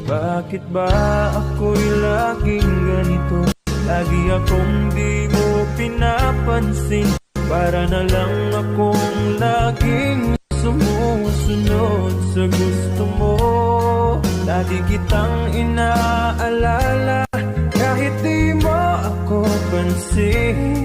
Bakit ba ako'y laging ganito? Lagi akong di mo pinapansin. Para na lang akong laging sumusunod sa gusto mo. Lagi kitang inaalala kahit di mo ako pansin.